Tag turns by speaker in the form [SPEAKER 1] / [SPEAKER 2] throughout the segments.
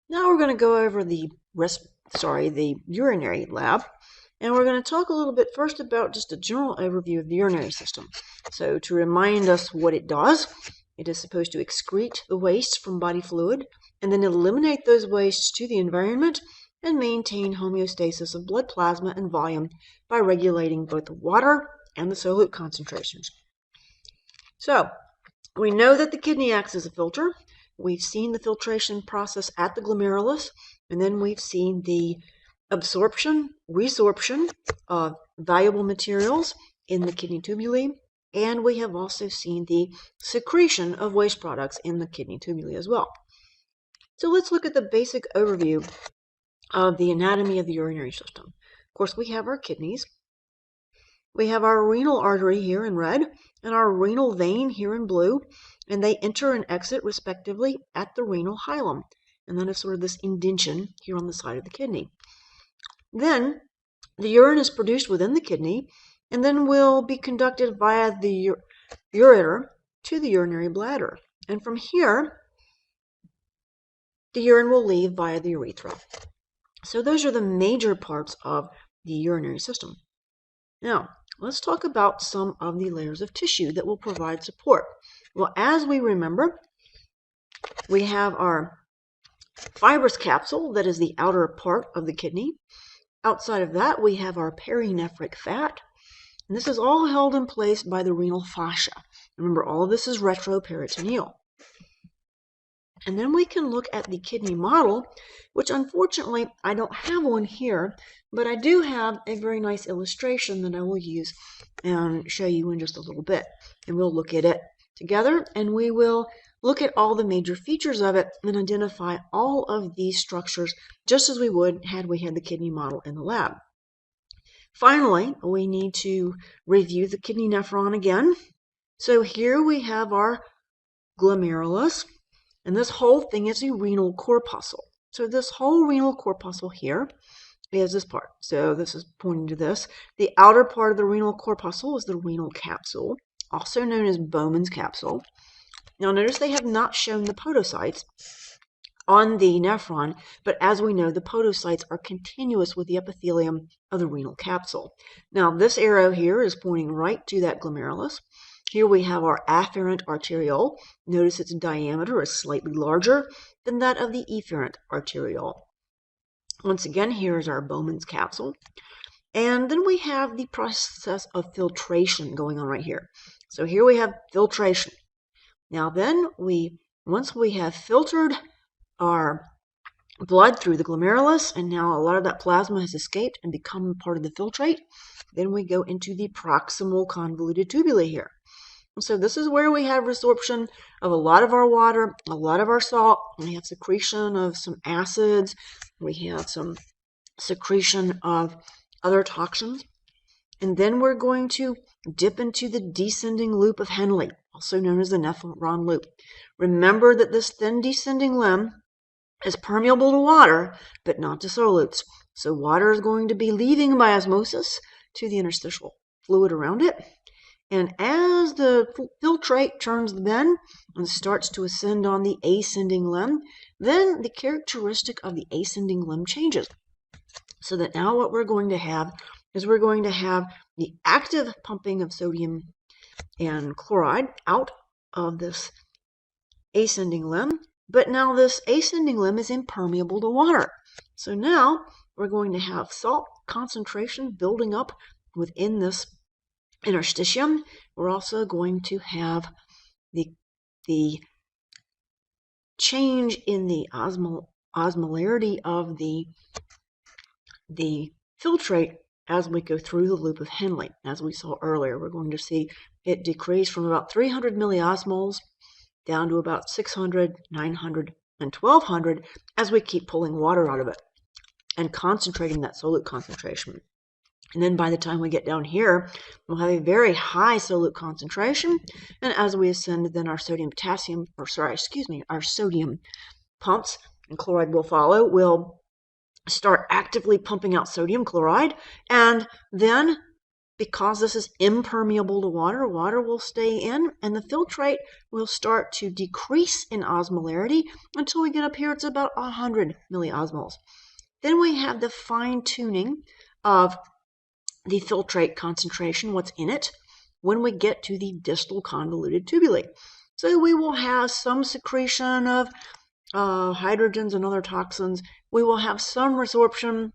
[SPEAKER 1] Now we're going to go over the urinary lab, and we're going to talk a little bit first about just a general overview of the urinary system. So to remind us what it does, it is supposed to excrete the waste from body fluid and then eliminate those wastes to the environment and maintain homeostasis of blood plasma and volume by regulating both the water and the solute concentrations. So we know that the kidney acts as a filter. We've seen the filtration process at the glomerulus, and then we've seen the absorption, resorption of valuable materials in the kidney tubuli, and we have also seen the secretion of waste products in the kidney tubuli as well. So let's look at the basic overview of the anatomy of the urinary system. Of course, we have our kidneys. We have our renal artery here in red and our renal vein here in blue, and they enter and exit respectively at the renal hilum. And then it's sort of this indention here on the side of the kidney. Then the urine is produced within the kidney and then will be conducted via the ureter to the urinary bladder. And from here, the urine will leave via the urethra. So those are the major parts of the urinary system. Now, let's talk about some of the layers of tissue that will provide support. Well, as we remember, we have our fibrous capsule, that is the outer part of the kidney. Outside of that, we have our perinephric fat. And this is all held in place by the renal fascia. Remember, all of this is retroperitoneal. And then we can look at the kidney model, which unfortunately I don't have one here, but I do have a very nice illustration that I will use and show you in just a little bit. And we'll look at it together, and we will look at all the major features of it and identify all of these structures just as we would had we had the kidney model in the lab. Finally, we need to review the kidney nephron again. So here we have our glomerulus, and this whole thing is a renal corpuscle. So this whole renal corpuscle here is this part. So this is pointing to this. The outer part of the renal corpuscle is the renal capsule, also known as Bowman's capsule. Now notice they have not shown the podocytes on the nephron, but as we know, the podocytes are continuous with the epithelium of the renal capsule. Now this arrow here is pointing right to that glomerulus. Here we have our afferent arteriole. Notice its diameter is slightly larger than that of the efferent arteriole. Once again, here is our Bowman's capsule. And then we have the process of filtration going on right here. So here we have filtration. Now then, once we have filtered our blood through the glomerulus, and now a lot of that plasma has escaped and become part of the filtrate, then we go into the proximal convoluted tubuli here. So this is where we have resorption of a lot of our water, a lot of our salt. We have secretion of some acids. We have some secretion of other toxins. And then we're going to dip into the descending loop of Henle, also known as the Nephron loop. Remember that this thin descending limb is permeable to water, but not to solutes. So water is going to be leaving by osmosis to the interstitial fluid around it. And as the filtrate turns the bend and starts to ascend on the ascending limb, then the characteristic of the ascending limb changes. So that now what we're going to have is we're going to have the active pumping of sodium and chloride out of this ascending limb, but now this ascending limb is impermeable to water. So now we're going to have salt concentration building up within this interstitium. We're also going to have the change in the osmolarity of the filtrate as we go through the loop of Henle. As we saw earlier, we're going to see it decrease from about 300 milliosmoles down to about 600, 900, and 1200 as we keep pulling water out of it and concentrating that solute concentration. And then by the time we get down here, we'll have a very high solute concentration. And as we ascend, then our sodium pumps, and chloride will follow, will start actively pumping out sodium chloride. And then because this is impermeable to water, water will stay in, and the filtrate will start to decrease in osmolarity until we get up here, it's about 100 milliosmoles. Then we have the fine-tuning of the filtrate concentration, what's in it, when we get to the distal convoluted tubuli. So we will have some secretion of hydrogens and other toxins. We will have some resorption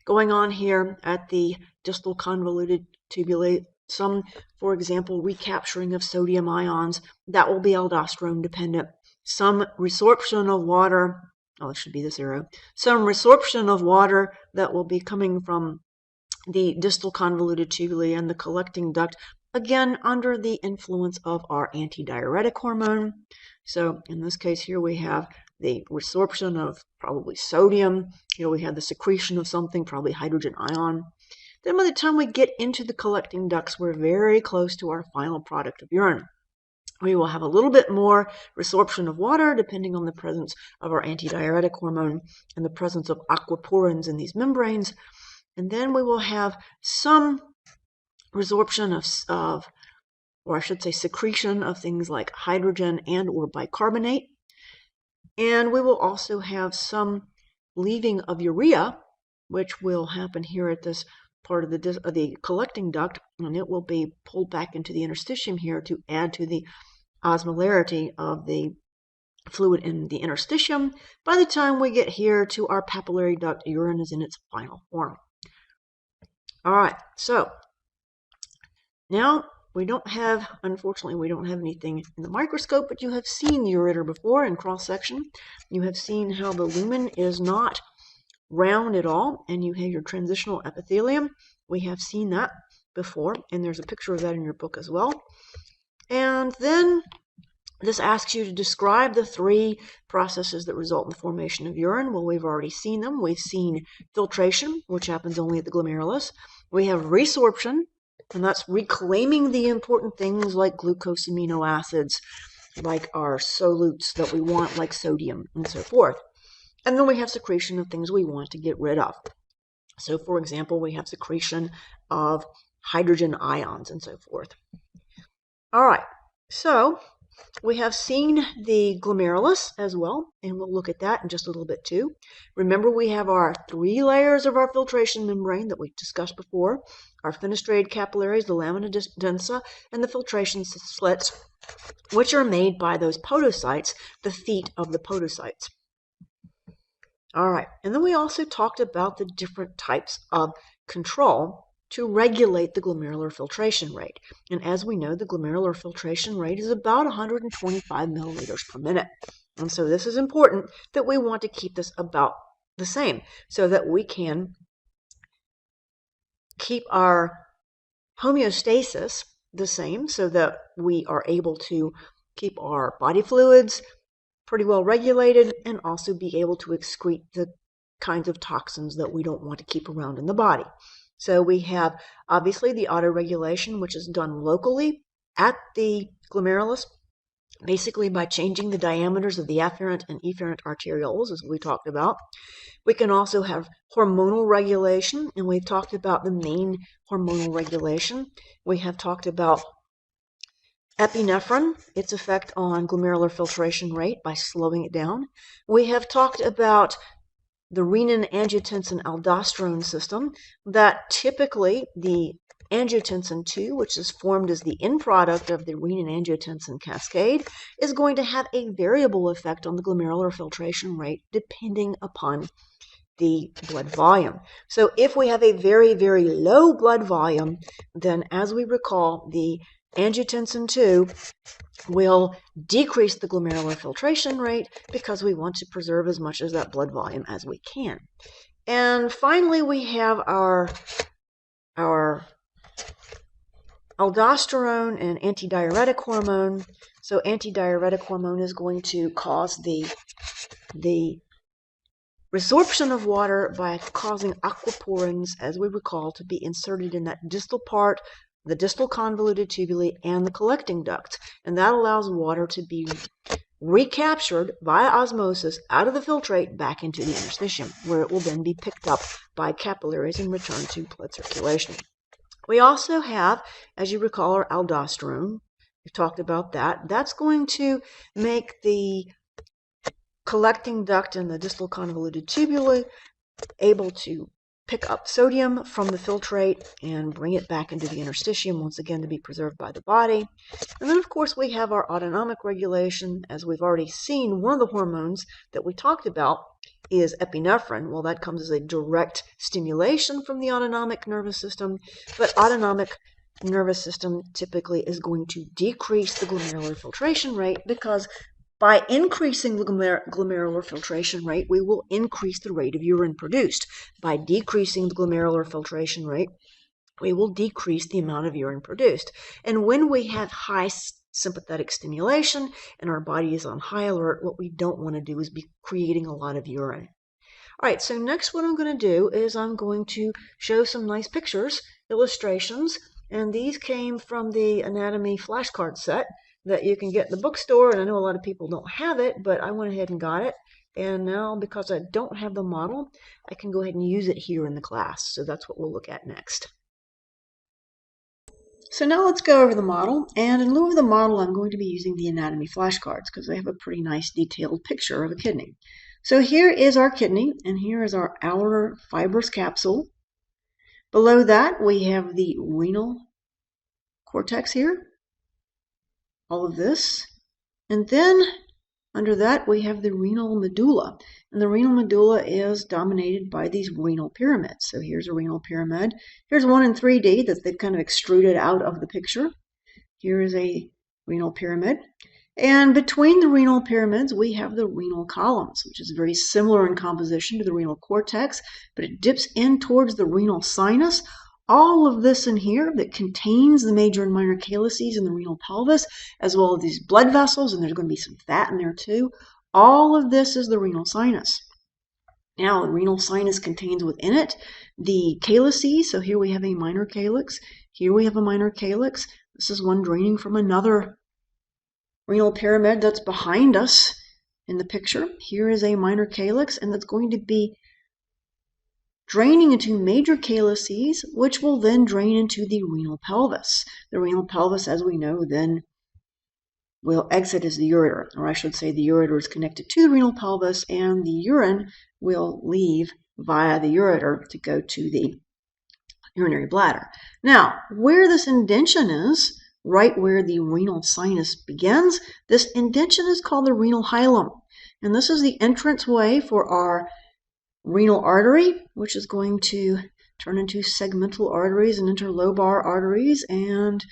[SPEAKER 1] going on here at the distal convoluted tubuli. Some, for example, recapturing of sodium ions, that will be aldosterone dependent. Some resorption of water, it should be this arrow. Some resorption of water that will be coming from the distal convoluted tubuli and the collecting duct, again under the influence of our antidiuretic hormone. So in this case here we have the resorption of probably sodium. Here we have the secretion of something, probably hydrogen ion. Then by the time we get into the collecting ducts, we're very close to our final product of urine. We will have a little bit more resorption of water depending on the presence of our antidiuretic hormone and the presence of aquaporins in these membranes. And then we will have some resorption or I should say secretion of things like hydrogen and or bicarbonate. And we will also have some leaving of urea, which will happen here at this part of the collecting duct, and it will be pulled back into the interstitium here to add to the osmolarity of the fluid in the interstitium. By the time we get here to our papillary duct, urine is in its final form. All right, so now unfortunately, we don't have anything in the microscope, but you have seen the ureter before in cross-section. You have seen how the lumen is not round at all, and you have your transitional epithelium. We have seen that before, and there's a picture of that in your book as well. And then this asks you to describe the three processes that result in the formation of urine. Well, we've already seen them. We've seen filtration, which happens only at the glomerulus. We have resorption, and that's reclaiming the important things like glucose amino acids, like our solutes that we want, like sodium, and so forth. And then we have secretion of things we want to get rid of. So, for example, we have secretion of hydrogen ions and so forth. All right, so we have seen the glomerulus as well, and we'll look at that in just a little bit too. Remember, we have our 3 layers of our filtration membrane that we discussed before, our fenestrated capillaries, the lamina densa, and the filtration slits, which are made by those podocytes, the feet of the podocytes. All right, and then we also talked about the different types of control to regulate the glomerular filtration rate. And as we know, the glomerular filtration rate is about 125 milliliters per minute. And so this is important that we want to keep this about the same so that we can keep our homeostasis the same so that we are able to keep our body fluids pretty well regulated and also be able to excrete the kinds of toxins that we don't want to keep around in the body. So we have obviously the autoregulation, which is done locally at the glomerulus, basically by changing the diameters of the afferent and efferent arterioles, as we talked about. We can also have hormonal regulation, and we've talked about the main hormonal regulation. We have talked about epinephrine, its effect on glomerular filtration rate by slowing it down. We have talked about the renin-angiotensin-aldosterone system, that typically the angiotensin II, which is formed as the end product of the renin-angiotensin cascade, is going to have a variable effect on the glomerular filtration rate depending upon the blood volume. So if we have a very, very low blood volume, then as we recall, the angiotensin II will decrease the glomerular filtration rate because we want to preserve as much of that blood volume as we can. And finally, we have our aldosterone and antidiuretic hormone. So antidiuretic hormone is going to cause the resorption of water by causing aquaporins, as we recall, to be inserted in that distal part, the distal convoluted tubuli, and the collecting ducts. And that allows water to be recaptured via osmosis out of the filtrate back into the interstitium, where it will then be picked up by capillaries and returned to blood circulation. We also have, as you recall, our aldosterone. We've talked about that. That's going to make the collecting duct in the distal convoluted tubule able to pick up sodium from the filtrate and bring it back into the interstitium once again to be preserved by the body. And then, of course, we have our autonomic regulation. As we've already seen, one of the hormones that we talked about is epinephrine. Well, that comes as a direct stimulation from the autonomic nervous system, but autonomic nervous system typically is going to decrease the glomerular filtration rate, because by increasing the glomerular filtration rate, we will increase the rate of urine produced. By decreasing the glomerular filtration rate, we will decrease the amount of urine produced. And when we have high sympathetic stimulation and our body is on high alert, what we don't want to do is be creating a lot of urine. All right, so next what I'm going to do is I'm going to show some nice pictures, illustrations, and these came from the anatomy flashcard set that you can get in the bookstore, and I know a lot of people don't have it, but I went ahead and got it. And now, because I don't have the model, I can go ahead and use it here in the class. So that's what we'll look at next. So now let's go over the model, and in lieu of the model, I'm going to be using the anatomy flashcards because they have a pretty nice detailed picture of a kidney. So here is our kidney, and here is our outer fibrous capsule. Below that, we have the renal cortex here, all of this. And then under that, we have the renal medulla. And the renal medulla is dominated by these renal pyramids. So here's a renal pyramid. Here's one in 3D that they've kind of extruded out of the picture. Here is a renal pyramid. And between the renal pyramids, we have the renal columns, which is very similar in composition to the renal cortex, but it dips in towards the renal sinus. All of this in here that contains the major and minor calyces in the renal pelvis, as well as these blood vessels, and there's going to be some fat in there too. All of this is the renal sinus. Now, the renal sinus contains within it the calyces. So here we have a minor calyx. Here we have a minor calyx. This is one draining from another renal pyramid that's behind us in the picture. Here is a minor calyx, and that's going to be draining into major calyces, which will then drain into the renal pelvis. The renal pelvis, as we know, then will exit as the ureter, or I should say the ureter is connected to the renal pelvis, and the urine will leave via the ureter to go to the urinary bladder. Now, where this indention is, right where the renal sinus begins, this indention is called the renal hilum. And this is the entrance way for our renal artery, which is going to turn into segmental arteries and interlobar arteries, and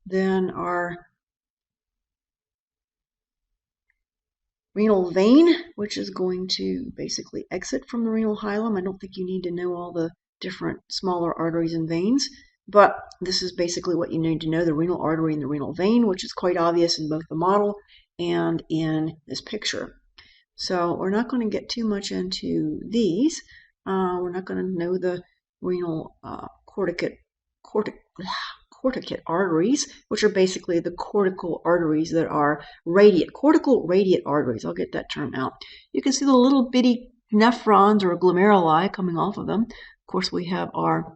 [SPEAKER 1] then our renal vein, which is going to basically exit from the renal hilum. I don't think you need to know all the different smaller arteries and veins, but this is basically what you need to know, the renal artery and the renal vein, which is quite obvious in both the model and in this picture. So we're not going to get too much into these. We're not going to know the renal corticate arteries, which are basically the cortical arteries that are cortical radiate arteries. I'll get that term out. You can see the little bitty nephrons or glomeruli coming off of them. Of course, we have our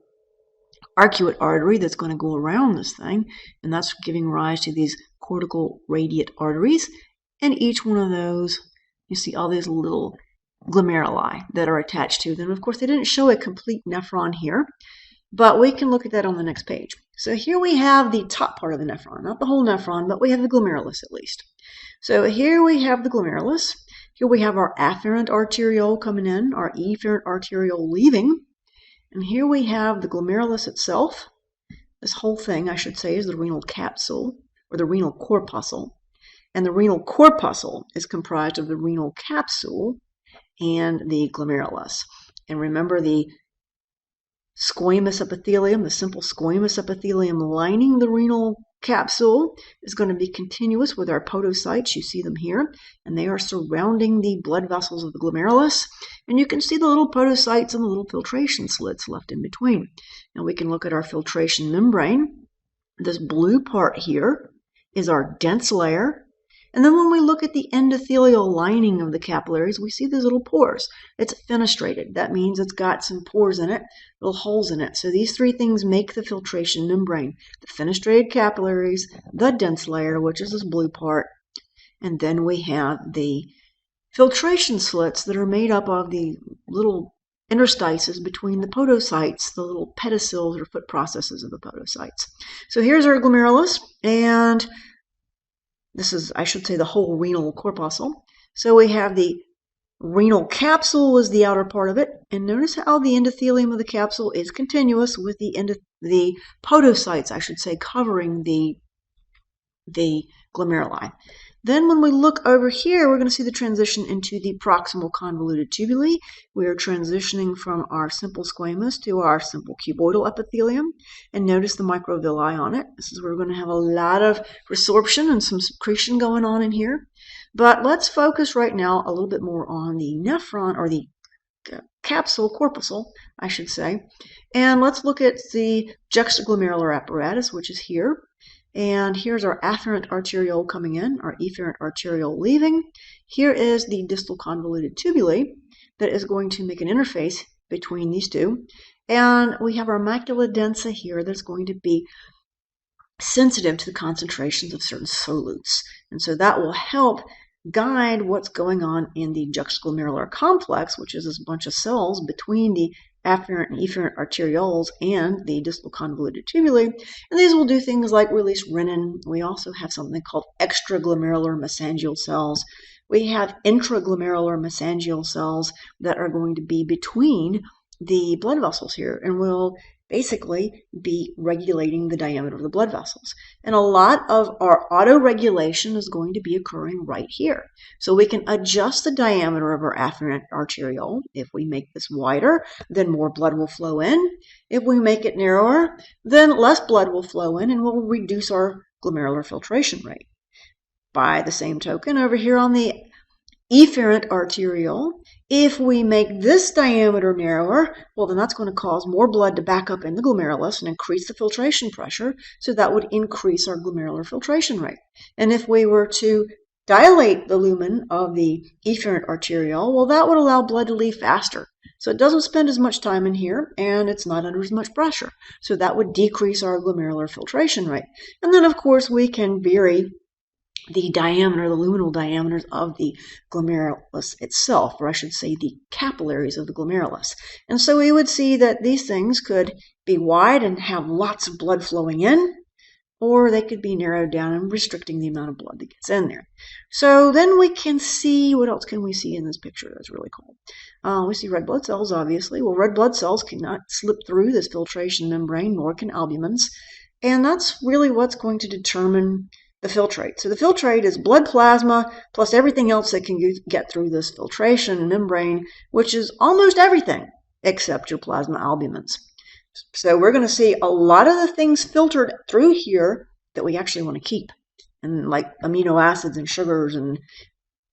[SPEAKER 1] arcuate artery that's going to go around this thing, and that's giving rise to these cortical radiate arteries. And each one of those, you see all these little glomeruli that are attached to them. Of course, they didn't show a complete nephron here, but we can look at that on the next page. So here we have the top part of the nephron, not the whole nephron, but we have the glomerulus at least. So here we have the glomerulus. Here we have our afferent arteriole coming in, our efferent arteriole leaving. And here we have the glomerulus itself. This whole thing, I should say, is the renal capsule, or the renal corpuscle. And the renal corpuscle is comprised of the renal capsule and the glomerulus. And remember, the squamous epithelium, the simple squamous epithelium lining the renal capsule is going to be continuous with our podocytes. You see them here, and they are surrounding the blood vessels of the glomerulus. And you can see the little podocytes and the little filtration slits left in between. Now we can look at our filtration membrane. This blue part here is our dense layer, And then when we look at the endothelial lining of the capillaries, we see these little pores. It's fenestrated. That means it's got some pores in it, little holes in it. So these three things make the filtration membrane. The fenestrated capillaries, the dense layer, which is this blue part, and then we have the filtration slits that are made up of the little interstices between the podocytes, the little pedicels or foot processes of the podocytes. So here's our glomerulus, and this is, I should say, the whole renal corpuscle. So we have the renal capsule is the outer part of it, and notice how the endothelium of the capsule is continuous with the podocytes, I should say, covering the glomeruli. Then when we look over here, we're going to see the transition into the proximal convoluted tubuli. We are transitioning from our simple squamous to our simple cuboidal epithelium. And notice the microvilli on it. This is where we're going to have a lot of resorption and some secretion going on in here. But let's focus right now a little bit more on the nephron, or the capsule, corpuscle, I should say. And let's look at the juxtaglomerular apparatus, which is here. And here's our afferent arteriole coming in, our efferent arteriole leaving. Here is the distal convoluted tubuli that is going to make an interface between these two. And we have our macula densa here that's going to be sensitive to the concentrations of certain solutes. And so that will help guide what's going on in the juxtaglomerular complex, which is this bunch of cells between the afferent and efferent arterioles and the distal convoluted tubuli. And these will do things like release renin. We also have something called extraglomerular mesangial cells. We have intraglomerular mesangial cells that are going to be between the blood vessels here and will basically be regulating the diameter of the blood vessels. And a lot of our autoregulation is going to be occurring right here. So we can adjust the diameter of our afferent arteriole. If we make this wider, then more blood will flow in. If we make it narrower, then less blood will flow in and we'll reduce our glomerular filtration rate. By the same token, over here on the efferent arteriole, if we make this diameter narrower, well, then that's going to cause more blood to back up in the glomerulus and increase the filtration pressure, so that would increase our glomerular filtration rate. And if we were to dilate the lumen of the efferent arteriole, well, that would allow blood to leave faster. So it doesn't spend as much time in here, and it's not under as much pressure. So that would decrease our glomerular filtration rate. And then, of course, we can vary the diameter, the luminal diameters of the glomerulus itself, or I should say the capillaries of the glomerulus. And so we would see that these things could be wide and have lots of blood flowing in, or they could be narrowed down and restricting the amount of blood that gets in there. So then we can see, what else can we see in this picture that's really cool? We see red blood cells, obviously. Well, red blood cells cannot slip through this filtration membrane, nor can albumins. And that's really what's going to determine the filtrate. So the filtrate is blood plasma plus everything else that can get through this filtration membrane, which is almost everything except your plasma albumins. So we're going to see a lot of the things filtered through here that we actually want to keep, and like amino acids and sugars and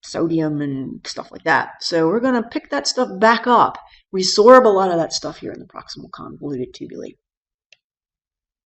[SPEAKER 1] sodium and stuff like that. So we're going to pick that stuff back up, resorb a lot of that stuff here in the proximal convoluted tubuli.